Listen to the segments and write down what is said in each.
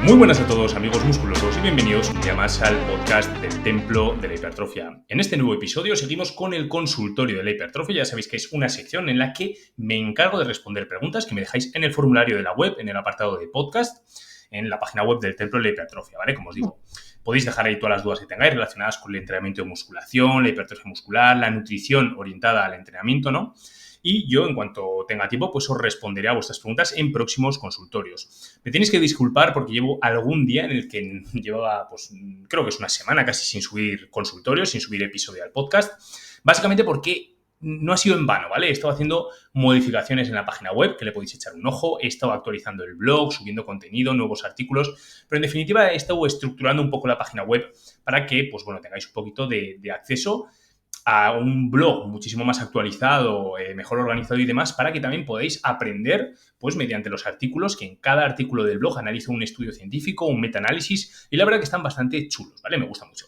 Muy buenas a todos, amigos musculosos, y bienvenidos un día más al podcast del Templo de la Hipertrofia. En este nuevo episodio seguimos con el consultorio de la hipertrofia. Ya sabéis que es una sección en la que me encargo de responder preguntas que me dejáis en el formulario de la web, en el apartado de podcast, en la página web del Templo de la Hipertrofia, ¿vale? Como os digo, podéis dejar ahí todas las dudas que tengáis relacionadas con el entrenamiento de musculación, la hipertrofia muscular, la nutrición orientada al entrenamiento, ¿no? Y yo, en cuanto tenga tiempo, pues os responderé a vuestras preguntas en próximos consultorios. Me tenéis que disculpar porque llevo algún día en el que llevaba, pues creo que es una semana casi sin subir consultorios, sin subir episodio al podcast, básicamente porque no ha sido en vano, ¿vale? He estado haciendo modificaciones en la página web, que le podéis echar un ojo, he estado actualizando el blog, subiendo contenido, nuevos artículos, pero en definitiva he estado estructurando un poco la página web para que, pues bueno, tengáis un poquito de acceso a un blog muchísimo más actualizado, mejor organizado y demás, para que también podáis aprender, pues mediante los artículos, que en cada artículo del blog analizo un estudio científico, un metaanálisis, y la verdad que están bastante chulos, ¿vale? Me gusta mucho.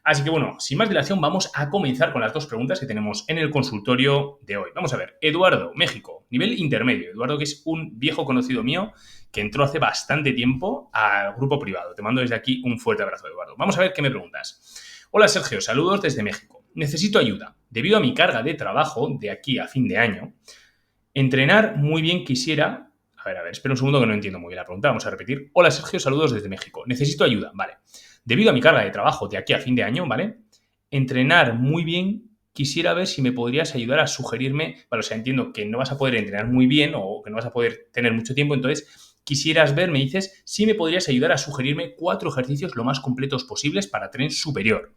Así que bueno, sin más dilación, vamos a comenzar con las dos preguntas que tenemos en el consultorio de hoy. Vamos a ver, Eduardo, México, nivel intermedio. Eduardo, que es un viejo conocido mío que entró hace bastante tiempo al grupo privado. Te mando desde aquí un fuerte abrazo, Eduardo. Vamos a ver qué me preguntas. Hola, Sergio, saludos desde México. Necesito ayuda. Debido a mi carga de trabajo de aquí a fin de año, entrenar muy bien quisiera... A ver, espera un segundo que no entiendo muy bien la pregunta. Vamos a repetir. Hola, Sergio, saludos desde México. Necesito ayuda, vale. Debido a mi carga de trabajo de aquí a fin de año, ¿vale? Entrenar muy bien, quisiera ver si me podrías ayudar a sugerirme... Vale, o sea, entiendo que no vas a poder entrenar muy bien o que no vas a poder tener mucho tiempo, entonces... Quisieras ver, me dices, si me podrías ayudar a sugerirme 4 ejercicios lo más completos posibles para tren superior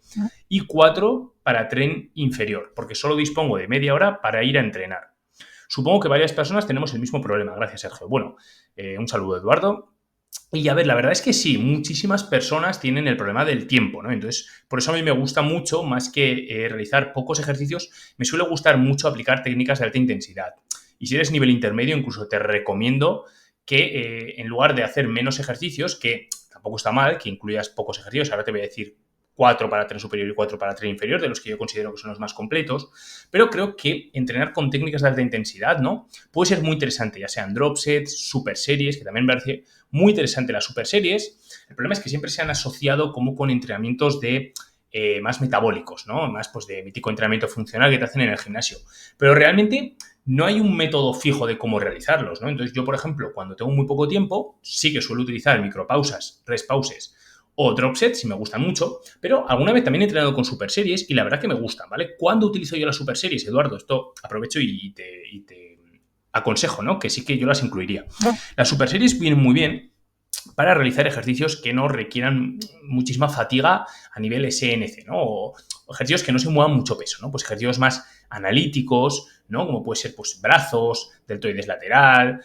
y 4 para tren inferior, porque solo dispongo de media hora para ir a entrenar. Supongo que varias personas tenemos el mismo problema. Gracias, Sergio. Bueno, un saludo, Eduardo. Y a ver, la verdad es que sí, muchísimas personas tienen el problema del tiempo, ¿no? Entonces, por eso a mí me gusta mucho, más que realizar pocos ejercicios, me suele gustar mucho aplicar técnicas de alta intensidad. Y si eres nivel intermedio, incluso te recomiendo que en lugar de hacer menos ejercicios, que tampoco está mal, que incluyas pocos ejercicios, ahora te voy a decir 4 para tren superior y 4 para tren inferior, de los que yo considero que son los más completos, pero creo que entrenar con técnicas de alta intensidad, ¿no? Puede ser muy interesante, ya sean drop sets, super series, que también me parece muy interesante las super series. El problema es que siempre se han asociado como con entrenamientos de más metabólicos, ¿no? Más pues de mítico entrenamiento funcional que te hacen en el gimnasio. Pero realmente no hay un método fijo de cómo realizarlos, ¿no? Entonces yo, por ejemplo, cuando tengo muy poco tiempo, sí que suelo utilizar micropausas, rest pauses o drop sets, si me gustan mucho, pero alguna vez también he entrenado con super series y la verdad que me gustan, ¿vale? ¿Cuándo utilizo yo las super series, Eduardo? Esto aprovecho y te aconsejo, ¿no? Que sí que yo las incluiría. Las super series vienen muy bien para realizar ejercicios que no requieran muchísima fatiga a nivel SNC, ¿no? O ejercicios que no se muevan mucho peso, ¿no? Pues ejercicios más analíticos, ¿no? Como puede ser, pues, brazos, deltoides lateral,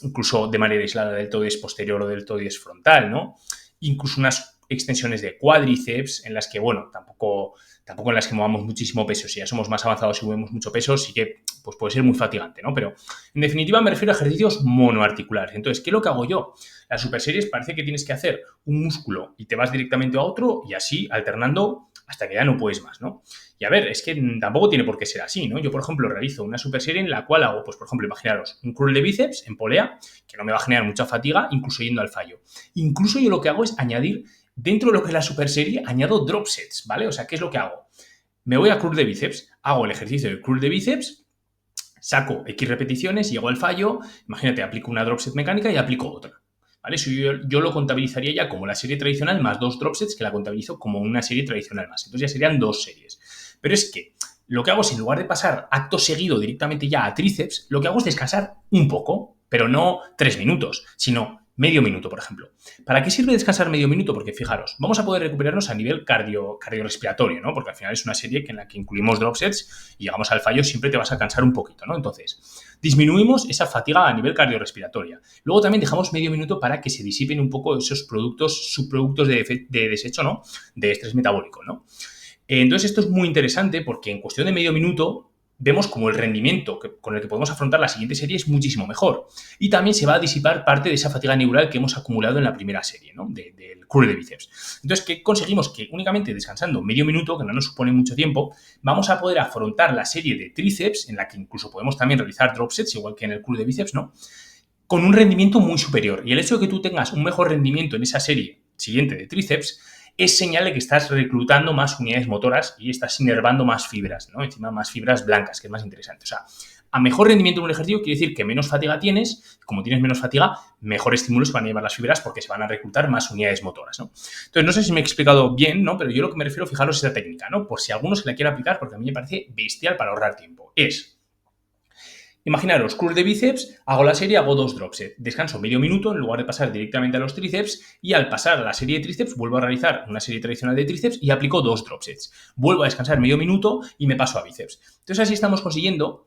incluso de manera aislada deltoides posterior o deltoides frontal, ¿no? Incluso unas extensiones de cuádriceps en las que, bueno, tampoco en las que movamos muchísimo peso. Si ya somos más avanzados y movemos mucho peso, sí que pues puede ser muy fatigante, ¿no? Pero, en definitiva, me refiero a ejercicios monoarticulares. Entonces, ¿qué es lo que hago yo? Las super series parece que tienes que hacer un músculo y te vas directamente a otro y así alternando hasta que ya no puedes más, ¿no? Y a ver, es que tampoco tiene por qué ser así, ¿no? Yo, por ejemplo, realizo una super serie en la cual hago, pues, por ejemplo, imaginaros, un curl de bíceps en polea, que no me va a generar mucha fatiga, incluso yendo al fallo. Incluso yo lo que hago es añadir, dentro de lo que es la super serie, añado drop sets, ¿vale? O sea, ¿qué es lo que hago? Me voy a curl de bíceps, hago el ejercicio del curl de bíceps, saco X repeticiones, llego al fallo, imagínate, aplico una drop set mecánica y aplico otra. ¿Vale? Eso yo lo contabilizaría ya como la serie tradicional más 2 drop sets, que la contabilizo como una serie tradicional más. Entonces ya serían 2 series. Pero es que lo que hago es, en lugar de pasar acto seguido directamente ya a tríceps, lo que hago es descansar un poco, pero no 3 minutos, sino medio minuto, por ejemplo. ¿Para qué sirve descansar medio minuto? Porque fijaros, vamos a poder recuperarnos a nivel cardiorrespiratorio, ¿no? Porque al final es una serie en la que incluimos drop sets y llegamos al fallo, siempre te vas a cansar un poquito, ¿no? Entonces, disminuimos esa fatiga a nivel cardiorrespiratoria. Luego también dejamos medio minuto para que se disipen un poco esos subproductos de desecho, ¿no? De estrés metabólico, ¿no? Entonces, esto es muy interesante porque en cuestión de medio minuto vemos como el rendimiento con el que podemos afrontar la siguiente serie es muchísimo mejor. Y también se va a disipar parte de esa fatiga neural que hemos acumulado en la primera serie, ¿no? Del curl de bíceps. Entonces, ¿qué conseguimos? Que únicamente descansando medio minuto, que no nos supone mucho tiempo, vamos a poder afrontar la serie de tríceps, en la que incluso podemos también realizar drop sets, igual que en el curl de bíceps, ¿no? con un rendimiento muy superior. Y el hecho de que tú tengas un mejor rendimiento en esa serie siguiente de tríceps es señal de que estás reclutando más unidades motoras y estás inervando más fibras, ¿no? Encima más fibras blancas, que es más interesante. O sea, a mejor rendimiento en un ejercicio quiere decir que menos fatiga tienes. Como tienes menos fatiga, mejor estímulo se van a llevar las fibras porque se van a reclutar más unidades motoras, ¿no? Entonces, no sé si me he explicado bien, ¿no? Pero yo lo que me refiero, fijaros, es esa técnica, ¿no? Por si alguno se la quiere aplicar, porque a mí me parece bestial para ahorrar tiempo. Imaginaros, curl de bíceps, hago la serie, hago 2 drop set, descanso medio minuto en lugar de pasar directamente a los tríceps y al pasar a la serie de tríceps vuelvo a realizar una serie tradicional de tríceps y aplico 2 drop sets. Vuelvo a descansar medio minuto y me paso a bíceps. Entonces así estamos consiguiendo.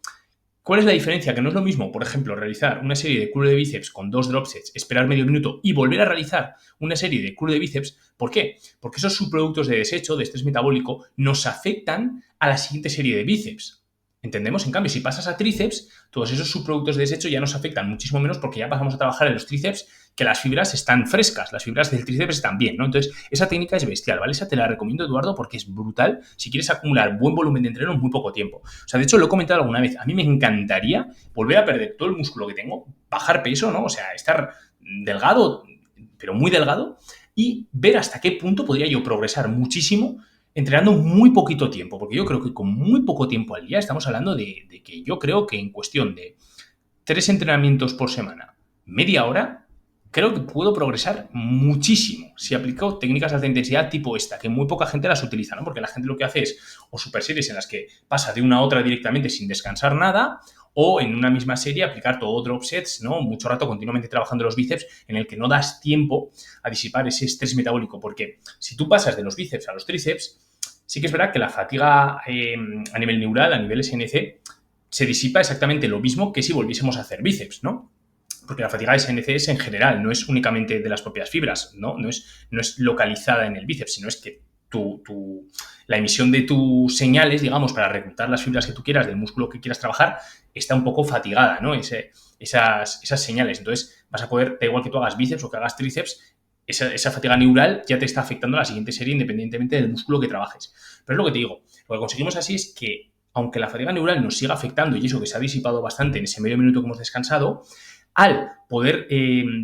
¿Cuál es la diferencia? Que no es lo mismo, por ejemplo, realizar una serie de curl de bíceps con 2 drop sets, esperar medio minuto y volver a realizar una serie de curl de bíceps. ¿Por qué? Porque esos subproductos de desecho, de estrés metabólico, nos afectan a la siguiente serie de bíceps. ¿Entendemos? En cambio, si pasas a tríceps, todos esos subproductos de desecho ya nos afectan muchísimo menos porque ya pasamos a trabajar en los tríceps que las fibras están frescas, las fibras del tríceps están bien, ¿no? Entonces, esa técnica es bestial, ¿vale? Esa te la recomiendo, Eduardo, porque es brutal si quieres acumular buen volumen de entreno en muy poco tiempo. O sea, de hecho, lo he comentado alguna vez, a mí me encantaría volver a perder todo el músculo que tengo, bajar peso, ¿no? O sea, estar delgado, pero muy delgado, y ver hasta qué punto podría yo progresar muchísimo entrenando muy poquito tiempo, porque yo creo que con muy poco tiempo al día estamos hablando de que yo creo que en cuestión de 3 entrenamientos por semana, media hora, creo que puedo progresar muchísimo si aplico técnicas de alta intensidad tipo esta, que muy poca gente las utiliza, ¿no? Porque la gente lo que hace es o super series en las que pasa de una a otra directamente sin descansar nada, o en una misma serie aplicar todo drop sets, ¿no? Mucho rato continuamente trabajando los bíceps en el que no das tiempo a disipar ese estrés metabólico, porque si tú pasas de los bíceps a los tríceps, sí que es verdad que la fatiga a nivel neural, a nivel SNC, se disipa exactamente lo mismo que si volviésemos a hacer bíceps, ¿no? Porque la fatiga SNC es en general, no es únicamente de las propias fibras, ¿no? No es localizada en el bíceps, sino es que la emisión de tus señales, digamos, para reclutar las fibras que tú quieras del músculo que quieras trabajar, está un poco fatigada, ¿no? Esas señales. Entonces, vas a poder, da igual que tú hagas bíceps o que hagas tríceps, esa fatiga neural ya te está afectando a la siguiente serie independientemente del músculo que trabajes. Pero es lo que te digo, lo que conseguimos así es que, aunque la fatiga neural nos siga afectando y eso que se ha disipado bastante en ese medio minuto que hemos descansado, al poder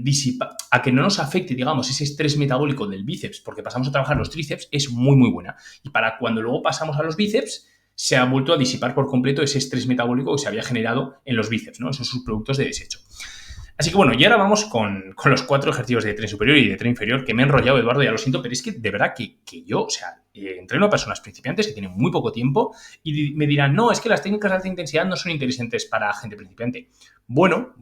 disipar, a que no nos afecte, digamos, ese estrés metabólico del bíceps, porque pasamos a trabajar los tríceps, es muy, muy buena. Y para cuando luego pasamos a los bíceps, se ha vuelto a disipar por completo ese estrés metabólico que se había generado en los bíceps, ¿no? Esos subproductos de desecho. Así que bueno, y ahora vamos con los 4 ejercicios de tren superior y de tren inferior, que me he enrollado, Eduardo, ya lo siento, pero es que de verdad que yo, o sea, entreno a personas principiantes que tienen muy poco tiempo y me dirán, no, es que las técnicas de alta intensidad no son interesantes para gente principiante. Bueno,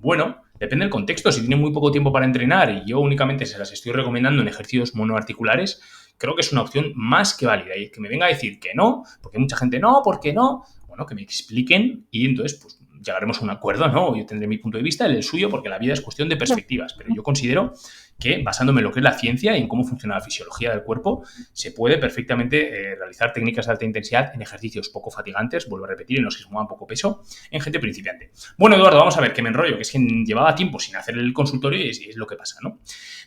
depende del contexto. Si tienen muy poco tiempo para entrenar y yo únicamente se las estoy recomendando en ejercicios monoarticulares, creo que es una opción más que válida. Y que me venga a decir que no, porque mucha gente no, ¿por qué no? Bueno, que me expliquen y entonces, pues, llegaremos a un acuerdo, ¿no? Yo tendré mi punto de vista, el suyo, porque la vida es cuestión de perspectivas, pero yo considero que, basándome en lo que es la ciencia y en cómo funciona la fisiología del cuerpo, se puede perfectamente realizar técnicas de alta intensidad en ejercicios poco fatigantes, vuelvo a repetir, en los que se muevan poco peso, en gente principiante. Bueno, Eduardo, vamos a ver, que me enrollo, que es que llevaba tiempo sin hacer el consultorio y es lo que pasa, ¿no?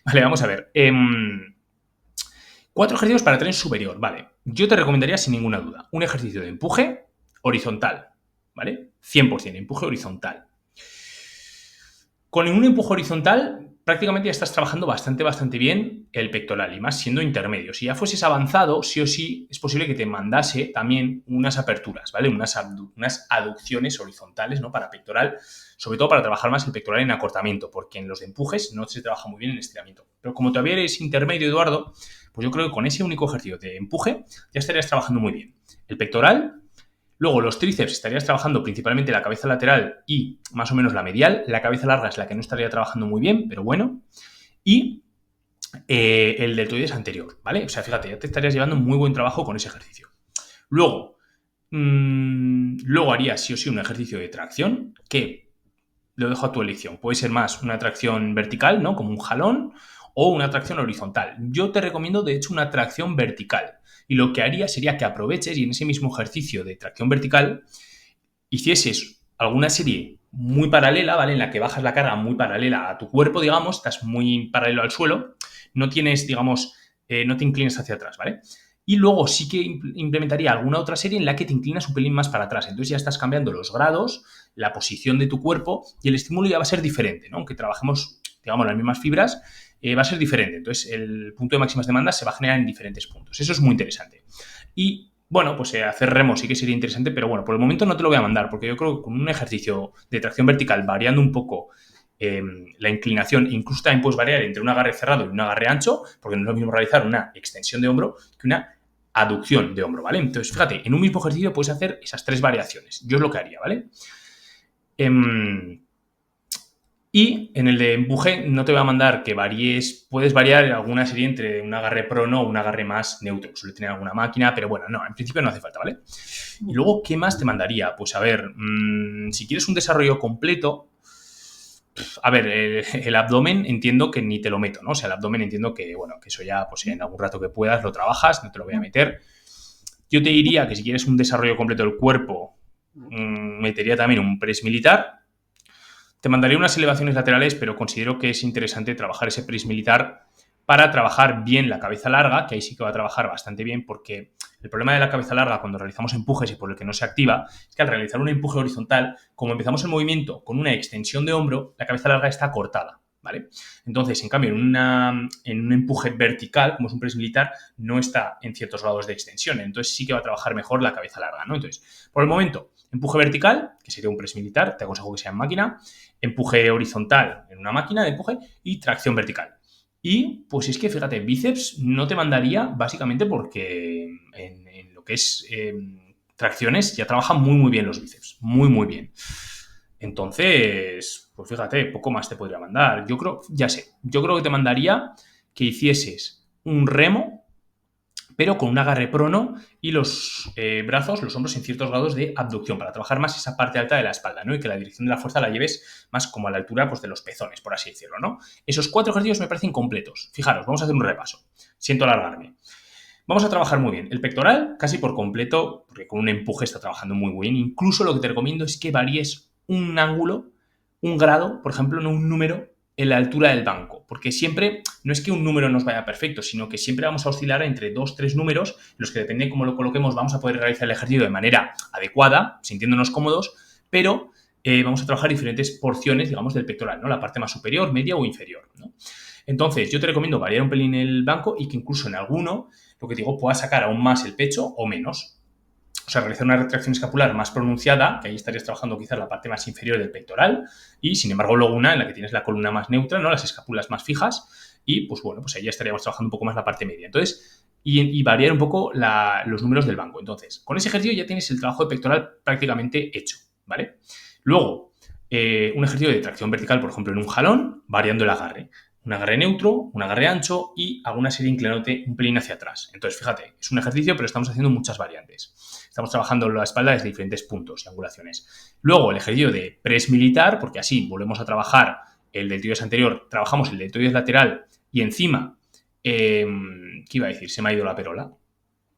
Vale, vamos a ver. 4 ejercicios para tren superior, vale. Yo te recomendaría, sin ninguna duda, un ejercicio de empuje horizontal, ¿vale? 100%, empuje horizontal. Con un empuje horizontal prácticamente ya estás trabajando bastante bien el pectoral y más siendo intermedio. Si ya fueses avanzado, sí o sí es posible que te mandase también unas aperturas, ¿vale? Unas aducciones horizontales, ¿no? Para pectoral, sobre todo para trabajar más el pectoral en acortamiento, porque en los de empujes no se trabaja muy bien en estiramiento. Pero como todavía eres intermedio, Eduardo, pues yo creo que con ese único ejercicio de empuje ya estarías trabajando muy bien el pectoral. Luego, los tríceps estarías trabajando principalmente la cabeza lateral y más o menos la medial. La cabeza larga es la que no estaría trabajando muy bien, pero bueno. Y el deltoides anterior, ¿vale? O sea, fíjate, ya te estarías llevando muy buen trabajo con ese ejercicio. Luego harías sí o sí un ejercicio de tracción que lo dejo a tu elección. Puede ser más una tracción vertical, ¿no? Como un jalón, o una tracción horizontal. Yo te recomiendo, de hecho, una tracción vertical. Y lo que haría sería que aproveches y en ese mismo ejercicio de tracción vertical hicieses alguna serie muy paralela, ¿vale? En la que bajas la carga muy paralela a tu cuerpo, digamos, estás muy paralelo al suelo, no tienes, digamos, no te inclinas hacia atrás, ¿vale? Y luego sí que implementaría alguna otra serie en la que te inclinas un pelín más para atrás. Entonces ya estás cambiando los grados la posición de tu cuerpo y el estímulo ya va a ser diferente, ¿no? Aunque trabajemos, digamos, las mismas fibras, va a ser diferente. Entonces, el punto de máximas demandas se va a generar en diferentes puntos. Eso es muy interesante. Y bueno, pues hacer remo sí que sería interesante, pero bueno, por el momento no te lo voy a mandar, porque yo creo que con un ejercicio de tracción vertical variando un poco la inclinación, incluso también puedes variar entre un agarre cerrado y un agarre ancho, porque no es lo mismo realizar una extensión de hombro que una aducción de hombro, ¿vale? Entonces, fíjate, en un mismo ejercicio puedes hacer esas 3 variaciones. Yo es lo que haría, ¿vale? Y en el de empuje no te voy a mandar que varíes, puedes variar alguna serie entre un agarre prono o un agarre más neutro. Suele tener alguna máquina, pero bueno, no, en principio no hace falta, ¿vale? Y luego, ¿qué más te mandaría? Pues a ver, si quieres un desarrollo completo, a ver, el abdomen entiendo que ni te lo meto, ¿no? O sea, el abdomen entiendo que, bueno, que eso ya, pues en algún rato que puedas lo trabajas, no te lo voy a meter. Yo te diría que si quieres un desarrollo completo del cuerpo, metería también un press militar. Te mandaría unas elevaciones laterales, pero considero que es interesante trabajar ese press militar para trabajar bien la cabeza larga, que ahí sí que va a trabajar bastante bien, porque el problema de la cabeza larga cuando realizamos empujes y por el que no se activa es que al realizar un empuje horizontal, como empezamos el movimiento con una extensión de hombro, la cabeza larga está cortada, ¿vale? Entonces, en cambio, en un empuje vertical, como es un press militar, no está en ciertos grados de extensión, entonces sí que va a trabajar mejor la cabeza larga, ¿no? Entonces, por el momento, empuje vertical, que sería un press militar, te aconsejo que sea en máquina, empuje horizontal en una máquina de empuje y tracción vertical. Y pues es que, fíjate, bíceps no te mandaría básicamente porque en lo que es tracciones ya trabajan muy bien los bíceps, muy bien. Entonces, pues fíjate, poco más te podría mandar. Yo creo que te mandaría que hicieses un remo, pero con un agarre prono y los brazos, los hombros en ciertos grados de abducción, para trabajar más esa parte alta de la espalda, ¿no? Y que la dirección de la fuerza la lleves más como a la altura, pues, de los pezones, por así decirlo, ¿no? Esos 4 ejercicios me parecen completos. Fijaros, vamos a hacer un repaso. Siento alargarme. Vamos a trabajar muy bien. El pectoral casi por completo, porque con un empuje está trabajando muy bien. Incluso lo que te recomiendo es que varíes un ángulo, un grado, por ejemplo, no un número, en la altura del banco. Porque siempre, no es que un número nos vaya perfecto, sino que siempre vamos a oscilar entre 2, 3 números, en los que depende de cómo lo coloquemos, vamos a poder realizar el ejercicio de manera adecuada, sintiéndonos cómodos, pero vamos a trabajar diferentes porciones, digamos, del pectoral, ¿no? La parte más superior, media o inferior, ¿no? Entonces, yo te recomiendo variar un pelín el banco y que incluso en alguno, lo que digo, puedas sacar aún más el pecho o menos. O sea, realizar una retracción escapular más pronunciada, que ahí estarías trabajando quizás la parte más inferior del pectoral, y sin embargo luego una en la que tienes la columna más neutra, ¿no? Las escápulas más fijas, y pues bueno, pues ahí ya estaríamos trabajando un poco más la parte media. Entonces, y variar un poco los números del banco. Entonces, con ese ejercicio ya tienes el trabajo de pectoral prácticamente hecho, ¿vale? Luego, un ejercicio de tracción vertical, por ejemplo, en un jalón, variando el agarre. Un agarre neutro, un agarre ancho y alguna serie inclinándote un pelín hacia atrás. Entonces, fíjate, es un ejercicio, pero estamos haciendo muchas variantes. Estamos trabajando la espalda desde diferentes puntos y angulaciones. Luego, el ejercicio de press militar, porque así volvemos a trabajar el deltoides anterior, trabajamos el deltoides lateral y encima, ¿qué iba a decir? Se me ha ido la perola,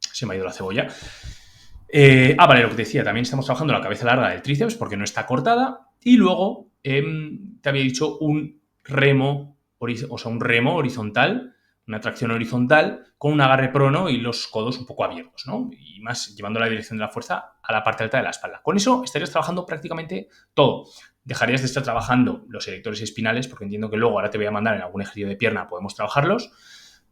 se me ha ido la cebolla. Vale, lo que te decía, también estamos trabajando la cabeza larga del tríceps porque no está cortada. Y luego, te había dicho un remo horizontal, una tracción horizontal con un agarre prono y los codos un poco abiertos, ¿no? Y más llevando la dirección de la fuerza a la parte alta de la espalda. Con eso estarías trabajando prácticamente todo. Dejarías de estar trabajando los erectores espinales, porque entiendo que luego ahora te voy a mandar en algún ejercicio de pierna, podemos trabajarlos.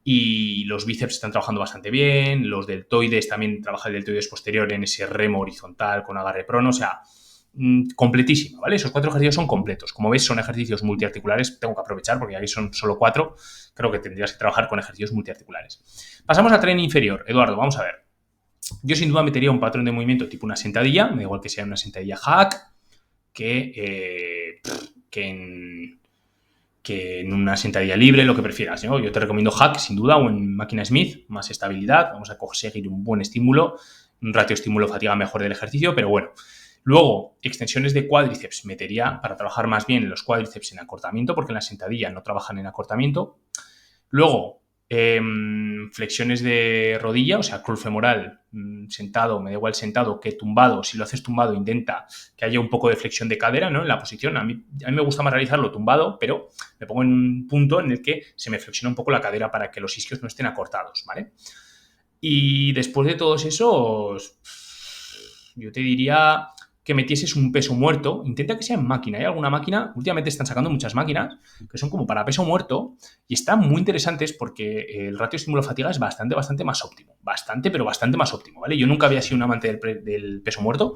Y los bíceps están trabajando bastante bien, los deltoides también trabaja el deltoides posterior en ese remo horizontal con agarre prono, o sea, completísimo, ¿vale? Esos 4 ejercicios son completos. Como ves, son ejercicios multiarticulares, tengo que aprovechar porque aquí son solo 4, creo que tendrías que trabajar con ejercicios multiarticulares. Pasamos a tren inferior. Eduardo, vamos a ver. Yo sin duda metería un patrón de movimiento tipo una sentadilla, me da igual que sea una sentadilla hack, que en una sentadilla libre, lo que prefieras, ¿no? Yo te recomiendo hack, sin duda, o en máquina Smith, más estabilidad, vamos a conseguir un buen estímulo, un ratio estímulo-fatiga mejor del ejercicio, pero bueno. Luego, extensiones de cuádriceps, metería para trabajar más bien los cuádriceps en acortamiento, porque en la sentadilla no trabajan en acortamiento. Luego, flexiones de rodilla, o sea, crawl femoral, sentado, me da igual sentado que tumbado. Si lo haces tumbado, intenta que haya un poco de flexión de cadera, ¿no? En la posición. A mí me gusta más realizarlo tumbado, pero me pongo en un punto en el que se me flexiona un poco la cadera para que los isquios no estén acortados, ¿vale? Y después de todos esos, yo te diría que metieses un peso muerto, intenta que sea en máquina. Hay alguna máquina, últimamente están sacando muchas máquinas que son como para peso muerto y están muy interesantes porque el ratio estímulo-fatiga es bastante más óptimo. Bastante, pero bastante más óptimo, ¿vale? Yo nunca había sido un amante del peso muerto,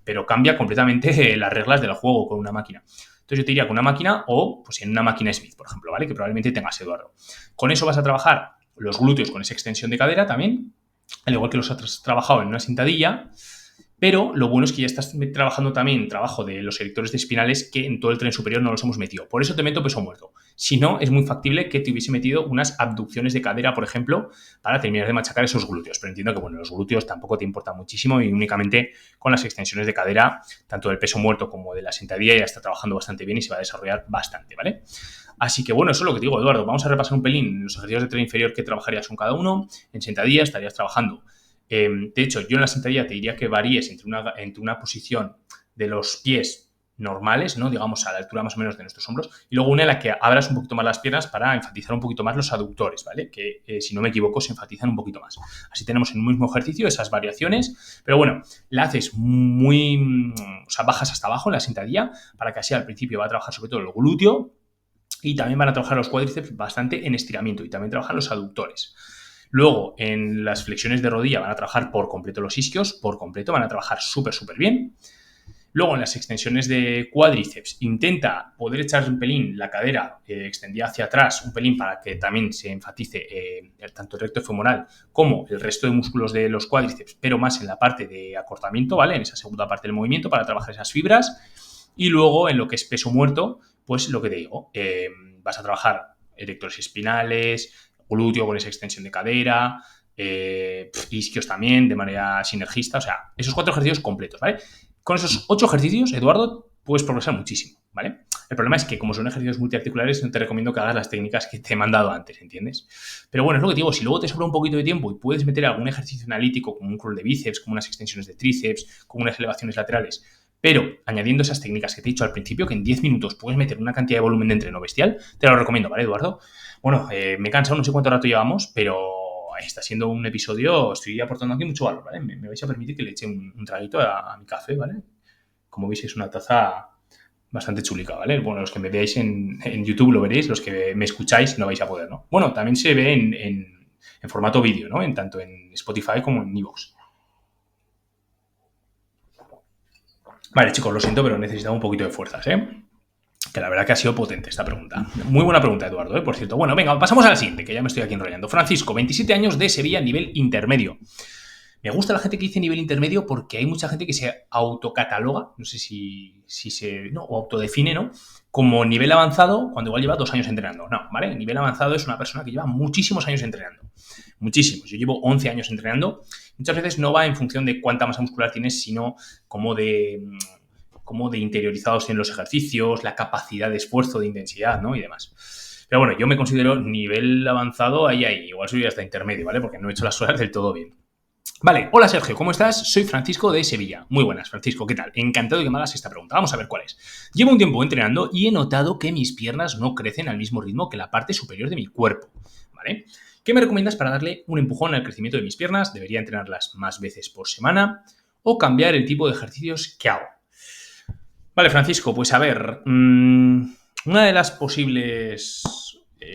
pero cambia completamente las reglas del juego con una máquina. Entonces yo te diría con una máquina o pues en una máquina Smith, por ejemplo, ¿vale? Que probablemente tengas, Eduardo. Con eso vas a trabajar los glúteos con esa extensión de cadera también, al igual que los has trabajado en una sentadilla, pero lo bueno es que ya estás trabajando también trabajo de los erectores de espinales que en todo el tren superior no los hemos metido. Por eso te meto peso muerto. Si no, es muy factible que te hubiese metido unas abducciones de cadera, por ejemplo, para terminar de machacar esos glúteos. Pero entiendo que, bueno, los glúteos tampoco te importan muchísimo y únicamente con las extensiones de cadera, tanto del peso muerto como de la sentadilla, ya está trabajando bastante bien y se va a desarrollar bastante, ¿vale? Así que, bueno, eso es lo que te digo, Eduardo. Vamos a repasar un pelín los ejercicios de tren inferior que trabajarías con cada uno. En sentadilla estarías trabajando. De hecho, yo en la sentadilla te diría que varíes entre una posición de los pies normales, ¿no? Digamos, a la altura más o menos de nuestros hombros, y luego una en la que abras un poquito más las piernas para enfatizar un poquito más los aductores, ¿vale? Que, si no me equivoco, se enfatizan un poquito más. Así tenemos en un mismo ejercicio esas variaciones, pero bueno, la haces o sea, bajas hasta abajo en la sentadilla para que así al principio va a trabajar sobre todo el glúteo y también van a trabajar los cuádriceps bastante en estiramiento y también trabajan los aductores. Luego, en las flexiones de rodilla van a trabajar por completo los isquios, por completo, van a trabajar súper bien. Luego, en las extensiones de cuádriceps, intenta poder echar un pelín la cadera extendida hacia atrás, un pelín para que también se enfatice tanto el recto femoral como el resto de músculos de los cuádriceps, pero más en la parte de acortamiento, ¿vale? En esa segunda parte del movimiento para trabajar esas fibras. Y luego, en lo que es peso muerto, pues lo que te digo, vas a trabajar erectores espinales, glúteo con esa extensión de cadera, isquios también de manera sinergista, o sea, esos 4 ejercicios completos, ¿vale? Con esos 8 ejercicios, Eduardo, puedes progresar muchísimo, ¿vale? El problema es que como son ejercicios multiarticulares, no te recomiendo que hagas las técnicas que te he mandado antes, ¿entiendes? Pero bueno, es lo que te digo, si luego te sobra un poquito de tiempo y puedes meter algún ejercicio analítico como un curl de bíceps, como unas extensiones de tríceps, como unas elevaciones laterales, pero añadiendo esas técnicas que te he dicho al principio, que en 10 minutos puedes meter una cantidad de volumen de entreno bestial, te lo recomiendo, ¿vale, Eduardo? Bueno, me he cansado, no sé cuánto rato llevamos, pero está siendo un episodio, estoy aportando aquí mucho valor, ¿vale? Me vais a permitir que le eche un traguito a mi café, ¿vale? Como veis, es una taza bastante chulica, ¿vale? Bueno, los que me veáis en YouTube lo veréis, los que me escucháis no vais a poder, ¿no? Bueno, también se ve en formato vídeo, ¿no? Tanto en Spotify como en iVoox. Vale, chicos, lo siento, pero necesitaba un poquito de fuerzas, ¿eh? Que la verdad que ha sido potente esta pregunta. Muy buena pregunta, Eduardo, por cierto. Bueno, venga, pasamos a la siguiente, que ya me estoy aquí enrollando. Francisco, 27 años de Sevilla, nivel intermedio. Me gusta la gente que dice nivel intermedio porque hay mucha gente que se autocataloga, no sé si se... No, o autodefine, ¿no? Como nivel avanzado cuando igual lleva 2 años entrenando. No, ¿vale? Nivel avanzado es una persona que lleva muchísimos años entrenando. Muchísimos. Yo llevo 11 años entrenando. Muchas veces no va en función de cuánta masa muscular tienes, sino como de interiorizados en los ejercicios, la capacidad de esfuerzo, de intensidad, ¿no? Y demás. Pero bueno, yo me considero nivel avanzado ahí. Igual soy hasta intermedio, ¿vale? Porque no he hecho las horas del todo bien. Vale, hola Sergio, ¿cómo estás? Soy Francisco de Sevilla. Muy buenas, Francisco, ¿qué tal? Encantado de que me hagas esta pregunta. Vamos a ver cuál es. Llevo un tiempo entrenando y he notado que mis piernas no crecen al mismo ritmo que la parte superior de mi cuerpo, ¿vale? ¿Qué me recomiendas para darle un empujón al crecimiento de mis piernas? ¿Debería entrenarlas más veces por semana? ¿O cambiar el tipo de ejercicios que hago? Vale, Francisco, pues a ver, una de las posibles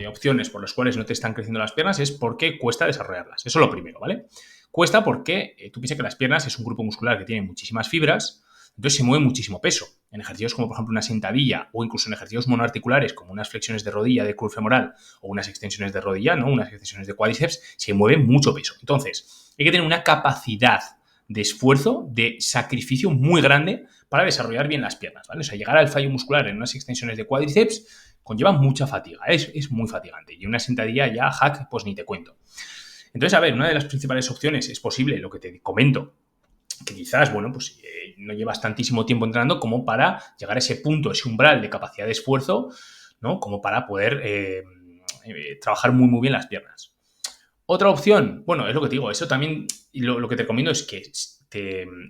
opciones por las cuales no te están creciendo las piernas es porque cuesta desarrollarlas. Eso es lo primero, ¿vale? Cuesta porque tú piensas que las piernas es un grupo muscular que tiene muchísimas fibras, entonces se mueve muchísimo peso. En ejercicios como, por ejemplo, una sentadilla o incluso en ejercicios monoarticulares como unas flexiones de rodilla de curl femoral o unas extensiones de rodilla, ¿no? Unas extensiones de cuádriceps, se mueve mucho peso. Entonces, hay que tener una capacidad de esfuerzo, de sacrificio muy grande para desarrollar bien las piernas, ¿vale? O sea, llegar al fallo muscular en unas extensiones de cuádriceps conlleva mucha fatiga, es muy fatigante. Y una sentadilla ya, hack, pues ni te cuento. Entonces, a ver, una de las principales opciones es posible, lo que te comento, que quizás, bueno, pues no llevas tantísimo tiempo entrenando como para llegar a ese punto, ese umbral de capacidad de esfuerzo, ¿no? Como para poder trabajar muy bien las piernas. Otra opción, bueno, es lo que te digo, eso también, lo que te recomiendo es que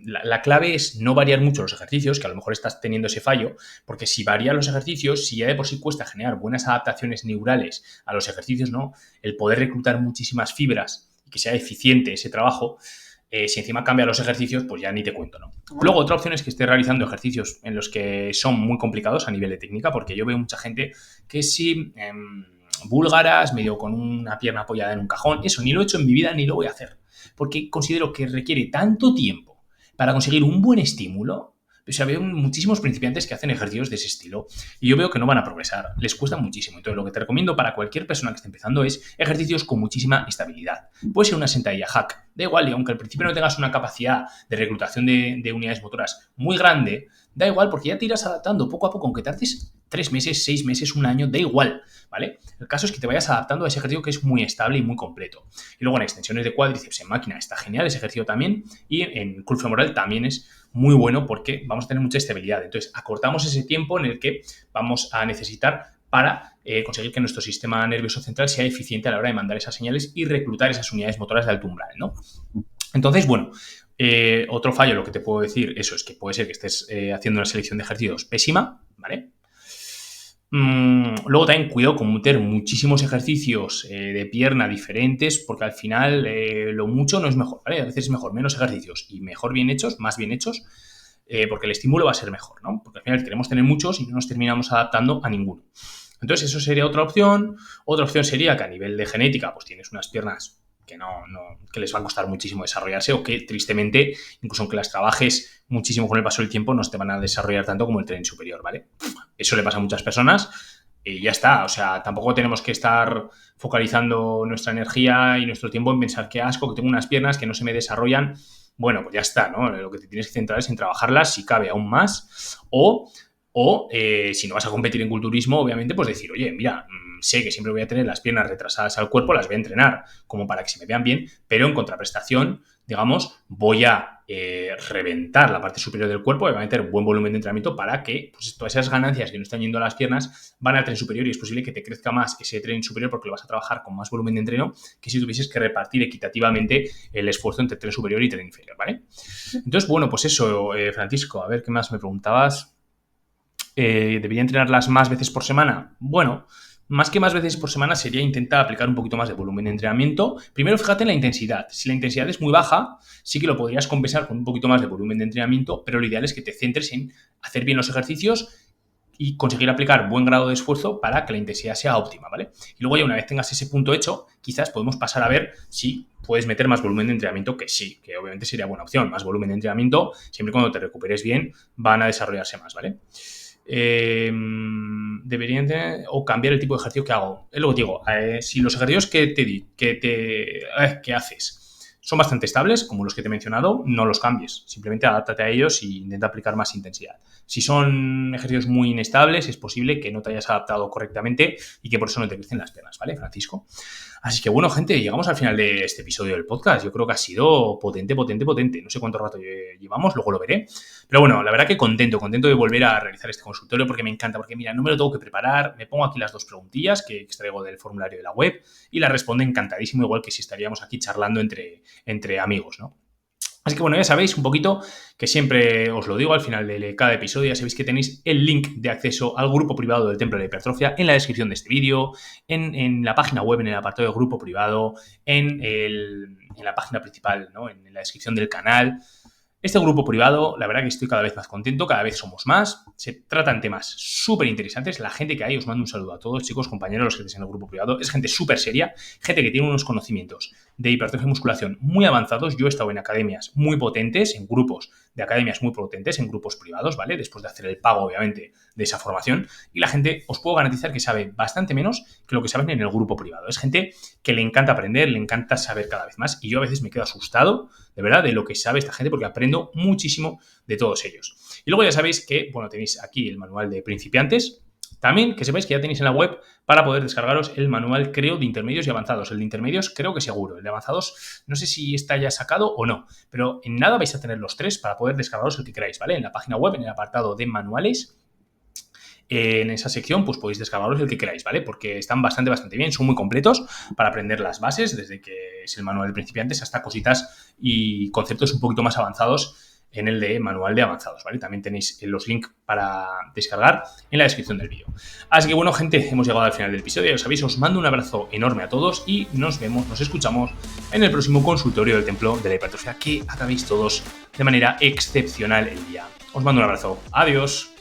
la clave es no variar mucho los ejercicios, que a lo mejor estás teniendo ese fallo, porque si varías los ejercicios, si ya de por sí cuesta generar buenas adaptaciones neurales a los ejercicios, ¿no? El poder reclutar muchísimas fibras y que sea eficiente ese trabajo, Si encima cambia los ejercicios, pues ya ni te cuento, ¿no? Luego, otra opción es que estés realizando ejercicios en los que son muy complicados a nivel de técnica, porque yo veo mucha gente que sí, búlgaras, medio con una pierna apoyada en un cajón, eso ni lo he hecho en mi vida ni lo voy a hacer, porque considero que requiere tanto tiempo para conseguir un buen estímulo. O sea, veo muchísimos principiantes que hacen ejercicios de ese estilo y yo veo que no van a progresar, les cuesta muchísimo. Entonces, lo que te recomiendo para cualquier persona que esté empezando es ejercicios con muchísima estabilidad. Puede ser una sentadilla hack, da igual, y aunque al principio no tengas una capacidad de reclutación de unidades motoras muy grande, da igual porque ya te irás adaptando poco a poco, aunque tardes 3 meses, 6 meses, un año, da igual, ¿vale? El caso es que te vayas adaptando a ese ejercicio que es muy estable y muy completo. Y luego en extensiones de cuádriceps en máquina está genial ese ejercicio también, y en curl femoral también es muy bueno porque vamos a tener mucha estabilidad. Entonces, acortamos ese tiempo en el que vamos a necesitar para conseguir que nuestro sistema nervioso central sea eficiente a la hora de mandar esas señales y reclutar esas unidades motoras de alto umbral, ¿no? Entonces, bueno, otro fallo, lo que te puedo decir, eso es que puede ser que estés haciendo una selección de ejercicios pésima, ¿vale? Luego también cuidado con meter muchísimos ejercicios de pierna diferentes, porque al final lo mucho no es mejor, ¿vale? A veces es mejor menos ejercicios y mejor bien hechos, más bien hechos, porque el estímulo va a ser mejor, ¿no? Porque al final queremos tener muchos y no nos terminamos adaptando a ninguno. Entonces, eso sería otra opción. Otra opción sería que a nivel de genética, pues tienes unas piernas que que les va a costar muchísimo desarrollarse o que tristemente, incluso aunque las trabajes muchísimo con el paso del tiempo, no te van a desarrollar tanto como el tren superior, ¿vale? Eso le pasa a muchas personas y ya está. O sea, tampoco tenemos que estar focalizando nuestra energía y nuestro tiempo en pensar qué asco, que tengo unas piernas que no se me desarrollan. Bueno, pues ya está, ¿no? Lo que te tienes que centrar es en trabajarlas si cabe aún más o si no vas a competir en culturismo, obviamente, pues decir, oye, mira, sé que siempre voy a tener las piernas retrasadas al cuerpo, las voy a entrenar como para que se me vean bien, pero en contraprestación, digamos, voy a reventar la parte superior del cuerpo y voy a meter buen volumen de entrenamiento para que pues, todas esas ganancias que no están yendo a las piernas van al tren superior y es posible que te crezca más ese tren superior porque lo vas a trabajar con más volumen de entreno que si tuvieses que repartir equitativamente el esfuerzo entre tren superior y tren inferior, ¿vale? Entonces, bueno, pues eso, Francisco, a ver, ¿qué más me preguntabas? ¿Debería entrenarlas más veces por semana? Bueno, más que más veces por semana sería intentar aplicar un poquito más de volumen de entrenamiento. Primero, fíjate en la intensidad. Si la intensidad es muy baja, sí que lo podrías compensar con un poquito más de volumen de entrenamiento, pero lo ideal es que te centres en hacer bien los ejercicios y conseguir aplicar buen grado de esfuerzo para que la intensidad sea óptima, ¿vale? Y luego ya una vez tengas ese punto hecho, quizás podemos pasar a ver si puedes meter más volumen de entrenamiento, que sí, que obviamente sería buena opción. Más volumen de entrenamiento, siempre cuando te recuperes bien, van a desarrollarse más, ¿vale? Deberían o cambiar el tipo de ejercicio que hago. Es lo que te digo, si los ejercicios que haces son bastante estables, como los que te he mencionado, no los cambies. Simplemente adáptate a ellos e intenta aplicar más intensidad. Si son ejercicios muy inestables, es posible que no te hayas adaptado correctamente y que por eso no te crecen las piernas, ¿vale, Francisco? Así que bueno, gente, llegamos al final de este episodio del podcast. Yo creo que ha sido potente. No sé cuánto rato llevamos, luego lo veré. Pero bueno, la verdad que contento de volver a realizar este consultorio porque me encanta, porque mira, no me lo tengo que preparar, me pongo aquí las 2 preguntillas que extraigo del formulario de la web y las respondo encantadísimo, igual que si estaríamos aquí charlando entre amigos, ¿no? Así que bueno, ya sabéis un poquito que siempre os lo digo al final de cada episodio, ya sabéis que tenéis el link de acceso al grupo privado del Templo de la Hipertrofia en la descripción de este vídeo, en la página web, en el apartado de grupo privado, en la página principal, ¿no? En la descripción del canal. Este grupo privado, la verdad que estoy cada vez más contento, cada vez somos más, se tratan temas súper interesantes, la gente que hay, os mando un saludo a todos, chicos, compañeros, los que estáis en el grupo privado, es gente súper seria, gente que tiene unos conocimientos de hipertrofia y musculación muy avanzados. Yo he estado en academias muy potentes, en grupos de academias muy potentes, en grupos privados, ¿vale? Después de hacer el pago, obviamente, de esa formación, y la gente, os puedo garantizar que sabe bastante menos que lo que saben en el grupo privado. Es gente que le encanta aprender, le encanta saber cada vez más, y yo a veces me quedo asustado, de verdad, de lo que sabe esta gente, porque aprendo muchísimo de todos ellos. Y luego ya sabéis que, bueno, tenéis aquí el manual de principiantes. También que sepáis que ya tenéis en la web para poder descargaros el manual, creo, de intermedios y avanzados. El de intermedios creo que seguro. El de avanzados no sé si está ya sacado o no. Pero en nada vais a tener los 3 para poder descargaros el que queráis, ¿vale? En la página web, en el apartado de manuales, en esa sección, pues podéis descargaros el que queráis, ¿vale? Porque están bastante bien, son muy completos para aprender las bases, desde que es el manual de principiantes hasta cositas y conceptos un poquito más avanzados en el de manual de avanzados, ¿vale? También tenéis los links para descargar en la descripción del vídeo. Así que bueno, gente, hemos llegado al final del episodio. Ya lo sabéis, os mando un abrazo enorme a todos y nos escuchamos en el próximo consultorio del Templo de la Hipertrofia. Que acabéis todos de manera excepcional el día. Os mando un abrazo. Adiós.